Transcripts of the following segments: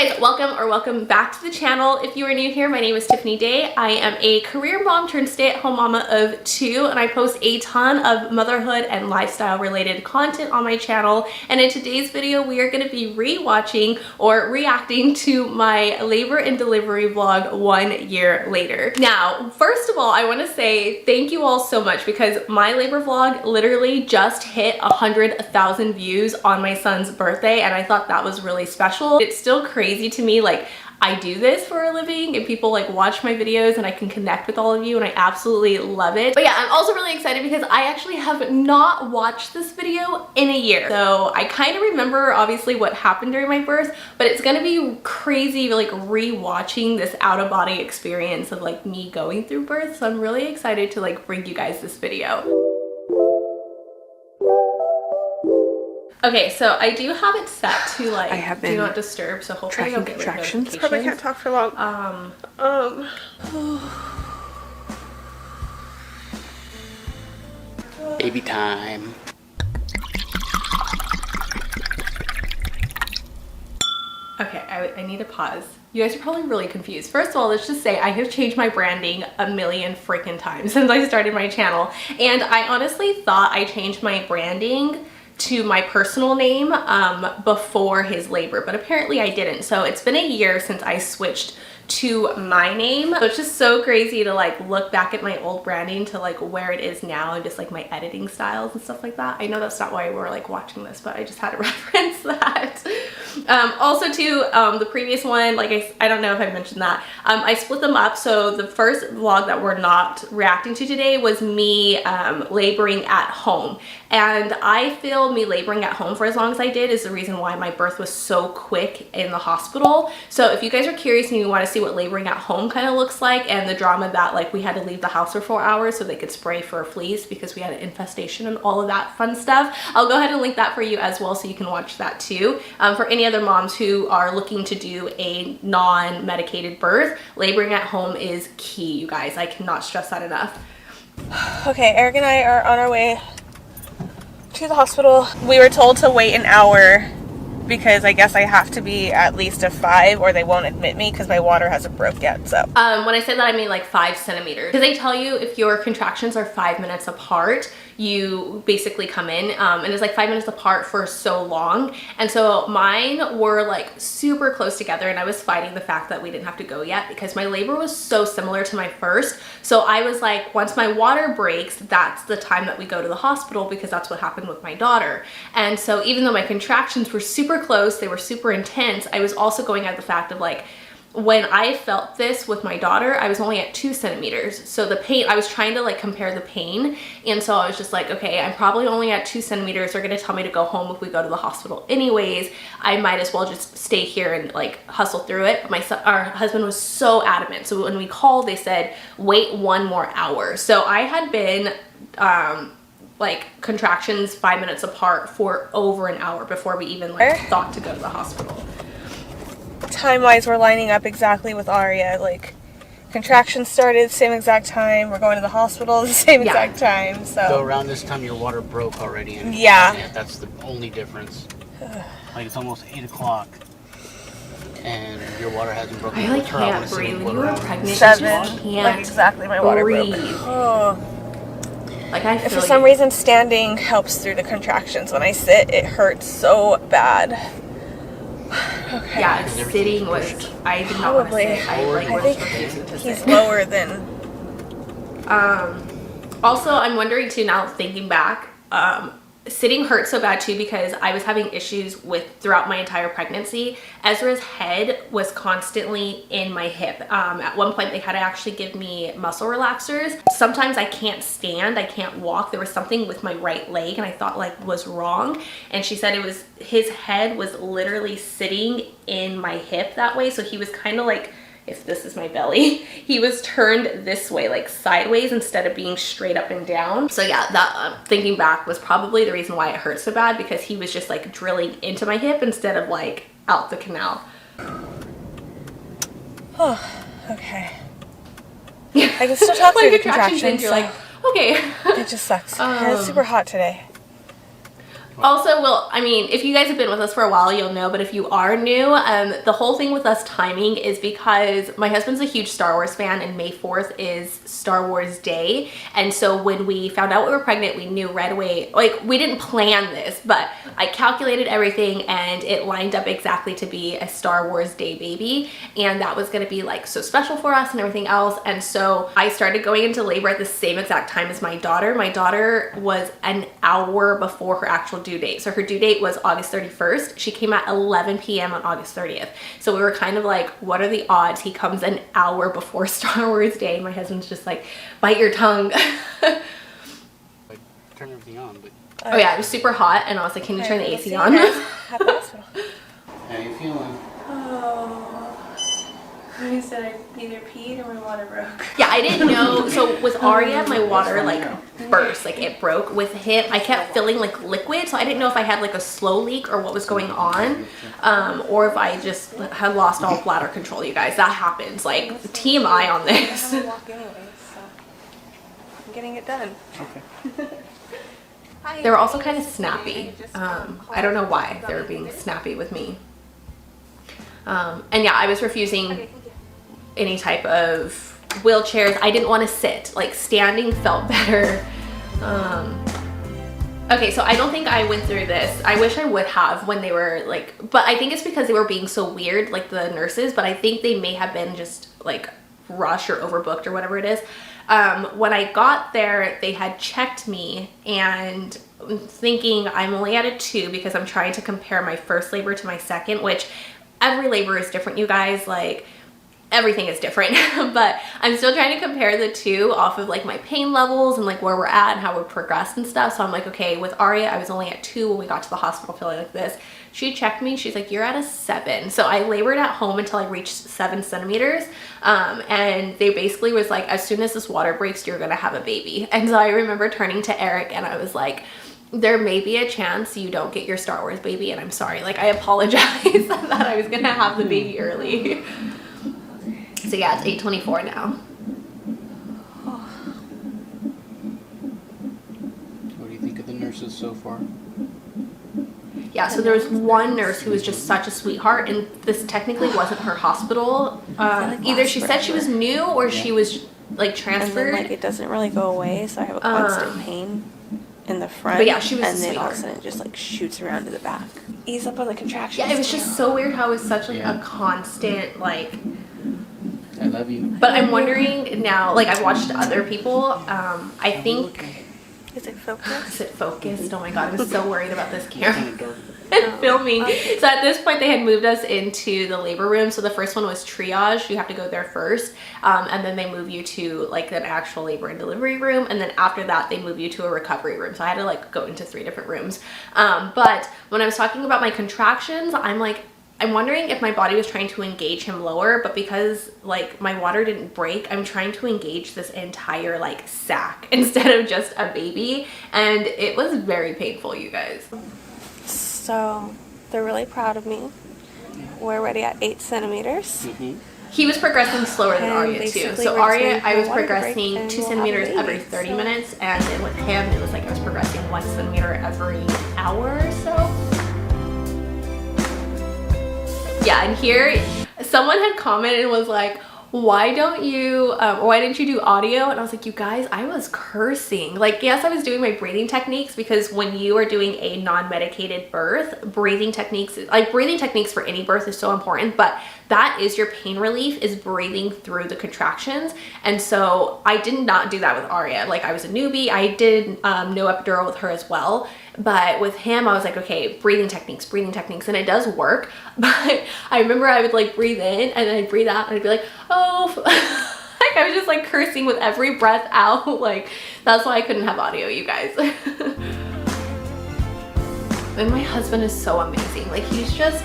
Hey guys, welcome back to the channel. If you are new here, my name is Tiffany Day. I am a career mom turned stay-at-home mama of 2, and I post a ton of motherhood and lifestyle related content on my channel. And in today's video, we are going to be re-watching or reacting to my labor and delivery vlog 1 year later. Now, first of all, I want to say thank you all so much because my labor vlog literally just hit 100,000 views on my son's birthday, and I thought that was really special. It's still crazy to me, like, I do this for a living and people like watch my videos and I can connect with all of you, and I absolutely love it. But yeah, I'm also really excited because I actually have not watched this video in a year. So I kind of remember obviously what happened during my birth, but it's gonna be crazy like re-watching this out-of-body experience of like me going through birth. So I'm really excited to like bring you guys this video. Okay, so I do have it set to like do not disturb, so hopefully I'll get contractions. Probably can't talk for long. Baby time. Okay, I need to pause. You guys are probably really confused. First of all, let's just say I have changed my branding a million freaking times since I started my channel, and I honestly thought I changed my branding to my personal name before his labor, but apparently I didn't. So it's been a year since I switched to my name. So it's just so crazy to like look back at my old branding to like where it is now and just like my editing styles and stuff like that. I know that's not why we're like watching this, but I just had to reference that. Also too, the previous one, like I don't know if I mentioned that, I split them up. So the first vlog that we're not reacting to today was me laboring at home. And I feel me laboring at home for as long as I did is the reason why my birth was so quick in the hospital. So if you guys are curious and you want to see what laboring at home kind of looks like and the drama that like we had to leave the house for 4 hours so they could spray for fleas because we had an infestation and all of that fun stuff, I'll go ahead and link that for you as well so you can watch that too. For any other moms who are looking to do a non-medicated birth, laboring at home is key, you guys. I cannot stress that enough. Okay, Eric and I are on our way to the hospital. We were told to wait an hour because I guess I have to be at least a 5 or they won't admit me because my water hasn't broke yet. So when I say that, I mean like 5 centimeters, because they tell you if your contractions are 5 minutes apart, you basically come in, and it's like 5 minutes apart for so long. And so mine were like super close together, and I was fighting the fact that we didn't have to go yet because my labor was so similar to my first. So I was like, once my water breaks, that's the time that we go to the hospital because that's what happened with my daughter. And so even though my contractions were super close, they were super intense, I was also going at the fact of like, when I felt this with my daughter, I was only at 2 centimeters. So the pain, I was trying to like compare the pain. And so I was just like, okay, I'm probably only at 2 centimeters. They're going to tell me to go home if we go to the hospital anyways. I might as well just stay here and like hustle through it. Our husband was so adamant. So when we called, they said, wait 1 more hour. So I had been, like contractions 5 minutes apart for over an hour before we even like thought to go to the hospital. Time-wise, we're lining up exactly with Aria. Like, contractions started same exact time. We're going to the hospital the same exact time. So around this time, your water broke already. And that's the only difference. Like it's almost 8 o'clock, and your water hasn't broken. I like can't breathe. When you were pregnant, 7. You can't like exactly, my water breathe. broke. Oh. Like I feel for some reason, standing helps through the contractions. When I sit, it hurts so bad. Okay. Yeah, sitting was, I did not want to sit. I think he's lower than. Also, I'm wondering too now, thinking back, sitting hurt so bad too because I was having issues throughout my entire pregnancy. Ezra's head was constantly in my hip. At one point they had to actually give me muscle relaxers. Sometimes I can't stand, I can't walk. There was something with my right leg and I thought like was wrong, and she said it was his head was literally sitting in my hip that way, so he was kind of like, if this is my belly, he was turned this way, like sideways, instead of being straight up and down. So yeah, that thinking back was probably the reason why it hurt so bad, because he was just like drilling into my hip instead of like out the canal. Oh, okay. I can still talk through the contractions. You're like, okay. It just sucks. It's super hot today. Also, well, I mean, if you guys have been with us for a while, you'll know, but if you are new, the whole thing with us timing is because my husband's a huge Star Wars fan and May 4th is Star Wars Day. And so when we found out we were pregnant, we knew right away, like, we didn't plan this, but I calculated everything and it lined up exactly to be a Star Wars Day baby. And that was going to be like so special for us and everything else. And so I started going into labor at the same exact time as my daughter. My daughter was an hour before her actual due date. So her due date was August 31st. She came at 11 p.m. on August 30th. So we were kind of like, what are the odds he comes an hour before Star Wars Day? And my husband's just like, bite your tongue. Like, turn everything on, but... Oh yeah, it was super hot and I was like, can you turn the AC on? At the hospital. How you feeling? Oh. You said I either peed or my water broke. Yeah, I didn't know. So with Aria, my water like burst, like it broke. With him, I kept feeling like liquid, so I didn't know if I had like a slow leak or what was going on, or if I just had lost all bladder control. You guys, that happens. Like TMI on this. I have to walk anyway, so I'm getting it done. Okay. They were also kind of snappy. I don't know why they were being snappy with me. And yeah, I was refusing any type of wheelchairs. I didn't want to sit. Like standing felt better. Okay, so I don't think I went through this. I wish I would have when they were like, but I think it's because they were being so weird, like the nurses, but I think they may have been just like rushed or overbooked or whatever it is. When I got there, they had checked me and thinking I'm only at a 2 because I'm trying to compare my first labor to my second, which every labor is different, you guys. Like everything is different, but I'm still trying to compare the two off of like my pain levels and like where we're at and how we're progressed and stuff. So I'm like, okay, with Aria, I was only at 2 when we got to the hospital feeling like this. She checked me, she's like, you're at a 7. So I labored at home until I reached 7 centimeters. And they basically was like, as soon as this water breaks, you're gonna have a baby. And so I remember turning to Eric and I was like, there may be a chance you don't get your Star Wars baby, and I'm sorry. Like, I apologize that I was gonna have the baby early. So yeah, it's 8:24 now. What do you think of the nurses so far? Yeah, so there was one nurse who was just such a sweetheart, and this technically wasn't her hospital. Either she said she was new or she was like transferred. And then, like, it doesn't really go away, so I have a constant pain in the front. But yeah, she was and then all sweetheart. of a sudden it just like shoots around to the back. Ease up on the contractions. Yeah, it was just so weird how it was such like a constant like. I love you. But I'm wondering now, like I've watched other people. I think. Is it focused? Is it focused? Oh my god, I'm so worried about this camera. Filming. So at this point they had moved us into the labor room. So the first one was triage. You have to go there first, and then they move you to like an actual labor and delivery room, and then after that they move you to a recovery room. So I had to like go into 3 different rooms. But when I was talking about my contractions, I'm wondering if my body was trying to engage him lower, but because like my water didn't break, I'm trying to engage this entire like sac instead of just a baby, and it was very painful, you guys. So they're really proud of me. We're already at 8 centimeters. He was progressing slower than And Aria too. basically So we're Aria, just I was waiting for water to break progressing and 2 we'll have a centimeters baby, every 30 so. minutes, and then with him, it was like I was progressing 1 centimeter every hour or so. Yeah, and here, someone had commented and was like, why didn't you do audio? And I was like, you guys, I was cursing. Like, yes, I was doing my breathing techniques, because when you are doing a non-medicated birth, breathing techniques for any birth is so important, but that is your pain relief, is breathing through the contractions. And so I did not do that with Aria. Like, I was a newbie. I did no epidural with her as well. But with him, I was like, okay, breathing techniques, and it does work. But I remember I would like breathe in and then I'd breathe out and I'd be like, oh, like I was just like cursing with every breath out. Like, that's why I couldn't have audio, you guys. And my husband is so amazing. Like, he's just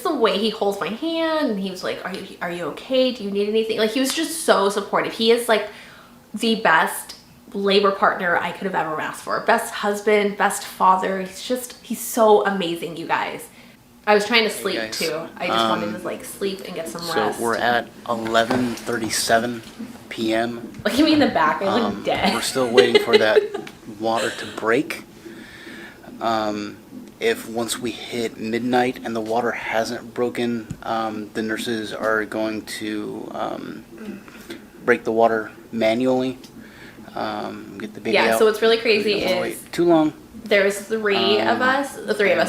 the way he holds my hand, and he was like, are you okay? Do you need anything? Like, he was just so supportive. He is like the best labor partner I could have ever asked for. Best husband, best father. He's so amazing, you guys. I was trying to sleep too. I just wanted to like sleep and get some rest. So we're at 11:37 p.m. Look at me in the back, I look dead. We're still waiting for that water to break. if once we hit midnight and the water hasn't broken, the nurses are going to break the water manually, get the baby out. Yeah, so what's really crazy is wait too long. There was three of us.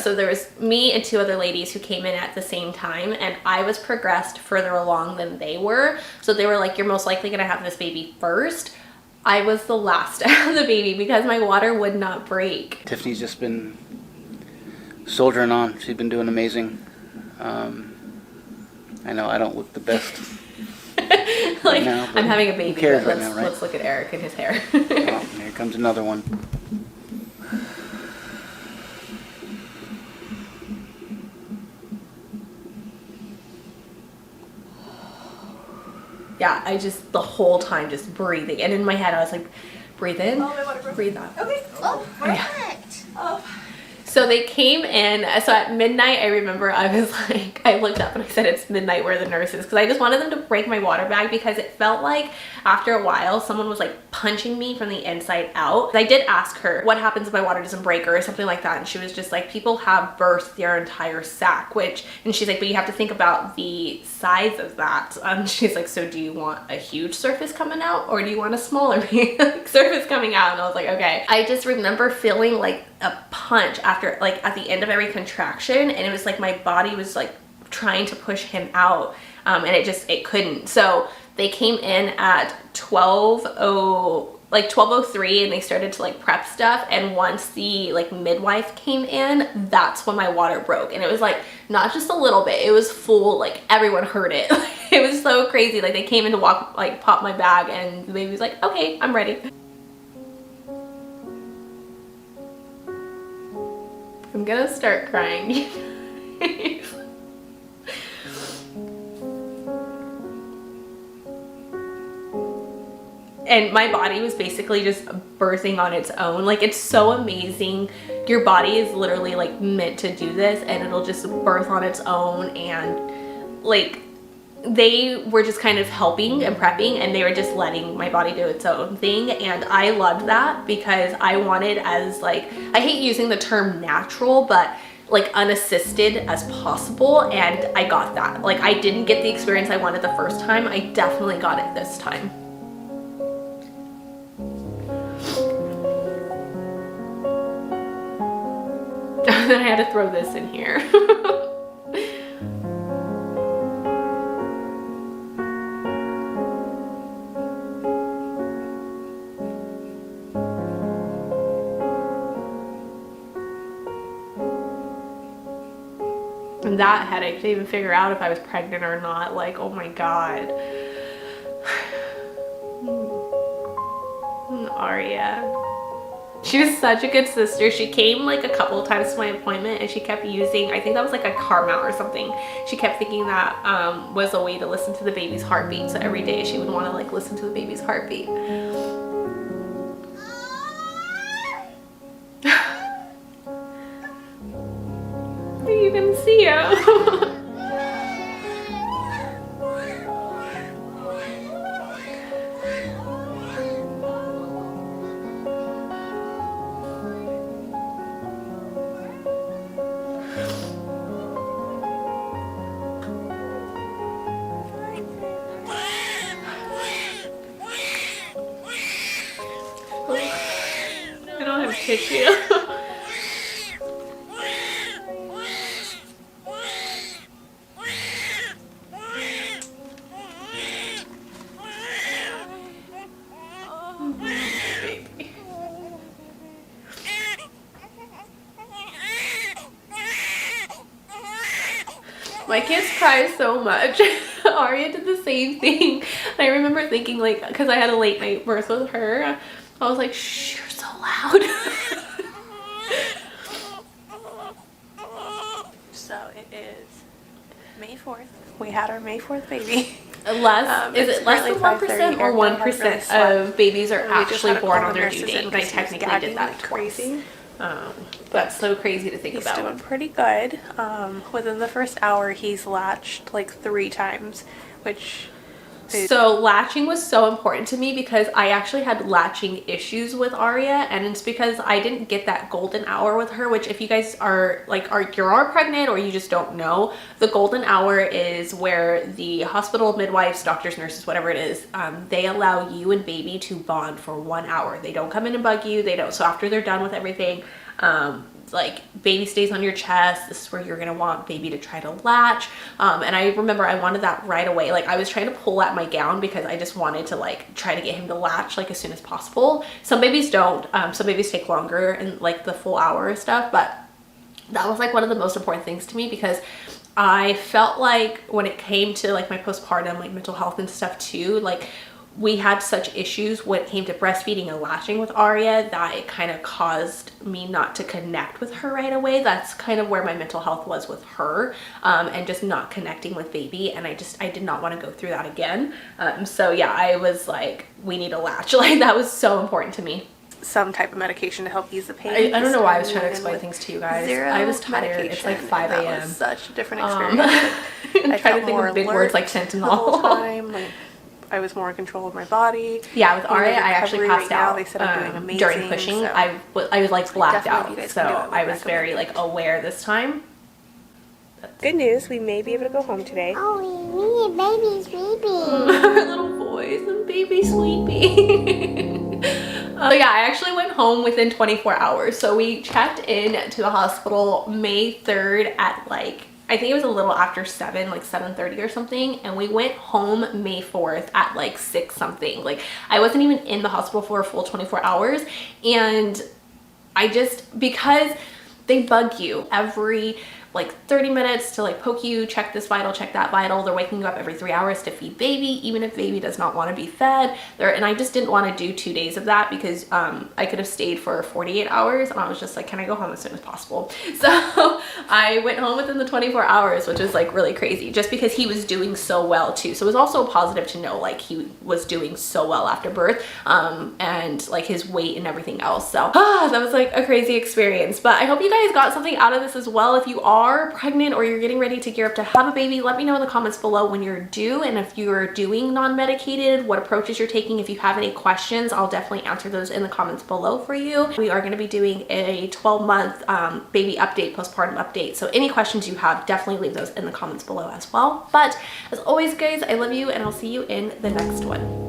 So there was me and two other ladies who came in at the same time, and I was progressed further along than they were. So they were like, you're most likely going to have this baby first. I was the last to have the baby because my water would not break. Tiffany's just been soldiering on. She's been doing amazing. I know I don't look the best. Like, now, I'm having a baby. Who cares Let's, right now, right? let's look at Eric and his hair. Oh, here comes another one. Yeah, I just, the whole time, just breathing. And in my head, I was like, breathe in, breathe out. Okay. Oh, perfect. Yeah. Oh. So they came in, so at midnight, I remember I was like, I looked up and I said, it's midnight, where are the nurses? Because I just wanted them to break my water bag because it felt like after a while, someone was like punching me from the inside out. I did ask her, what happens if my water doesn't break or something like that? And she was just like, people have birthed their entire sac, and she's like, but you have to think about the size of that. She's like, so do you want a huge surface coming out or do you want a smaller surface coming out? And I was like, okay. I just remember feeling like a punch after, like at the end of every contraction, and it was like my body was like trying to push him out, and it couldn't. So they came in at 12:03 and they started to like prep stuff, and once the like midwife came in, that's when my water broke. And it was like not just a little bit, it was full, like everyone heard it. It was so crazy. Like they came in to pop my bag, and the baby was like, okay, I'm ready. I'm gonna start crying. And my body was basically just birthing on its own. Like, it's so amazing. Your body is literally like meant to do this, and it'll just birth on its own. And like, they were just kind of helping and prepping, and they were just letting my body do its own thing. And I loved that because I wanted as like, I hate using the term natural, but like unassisted as possible, and I got that. Like, I didn't get the experience I wanted the first time. I definitely got it this time. Then I had to throw this in here. And that headache to even figure out if I was pregnant or not, like, oh my god. Aria. She was such a good sister. She came like a couple of times to my appointment, and she kept using, I think that was like a car mount or something. She kept thinking that was a way to listen to the baby's heartbeat. So every day she would want to like listen to the baby's heartbeat. You can see him. I don't have tissue. My kids cry so much. Aria did the same thing. And I remember thinking, like, because I had a late night birth with her, I was like, shh, you're so loud. So it is May 4th. We had our May 4th baby. Is it less than 1% or 1% of babies are actually born on their due date? And I technically did that crazy. That's so crazy to think about. He's doing pretty good. Within the first hour, he's latched like 3 times, which So latching was so important to me because I actually had latching issues with Aria, and it's because I didn't get that golden hour with her, which if you guys are like you're pregnant or you just don't know, the golden hour is where the hospital midwives, doctors, nurses, whatever it is, they allow you and baby to bond for 1 hour. They don't come in and bug you. They don't. So after they're done with everything, like baby stays on your chest. This is where you're gonna want baby to try to latch. And I remember I wanted that right away. Like I was trying to pull at my gown because I just wanted to like try to get him to latch like as soon as possible. Some babies don't. Some babies take longer and like the full hour and stuff, but that was like one of the most important things to me because I felt like when it came to like my postpartum, like mental health and stuff too, like we had such issues when it came to breastfeeding and latching with Aria that it kind of caused me not to connect with her right away. That's kind of where my mental health was with her, and just not connecting with baby. And I did not want to go through that again. So yeah, I was like, we need a latch. Like that was so important to me. Some type of medication to help ease the pain. I don't know why I was trying to explain things to you guys. I was tired. It's like 5 a.m. That was such a different experience. I'm trying to think of big words like fentanyl. The whole time, like, I was more in control of my body. Yeah, with Aria, I actually passed out. They said I'm doing amazing. During pushing, so I was like blacked out. So I was recommend very like aware this time. Good news, we may be able to go home today. Oh, we baby sleeping. Her little voice and baby sleepy. So yeah, I actually went home within 24 hours. So we checked in to the hospital May 3rd at like, I think it was a little after 7, like 7:30 or something. And we went home May 4th at like 6 something. Like I wasn't even in the hospital for a full 24 hours. And I just, because they bug you every like 30 minutes to like poke you, check this vital, check that vital. They're waking you up every 3 hours to feed baby, even if baby does not want to be fed. And I just didn't want to do 2 days of that because I could have stayed for 48 hours and I was just like, can I go home as soon as possible? So I went home within the 24 hours, which was like really crazy just because he was doing so well too. So it was also positive to know like he was doing so well after birth, and like his weight and everything else. So that was like a crazy experience, but I hope you guys got something out of this as well. If you are pregnant or you're getting ready to gear up to have a baby, let me know in the comments below when you're due and if you're doing non-medicated, what approaches you're taking. If you have any questions, I'll definitely answer those in the comments below for you. We are going to be doing a 12-month baby update, postpartum update. So any questions you have, definitely leave those in the comments below as well. But as always, guys, I love you and I'll see you in the next one.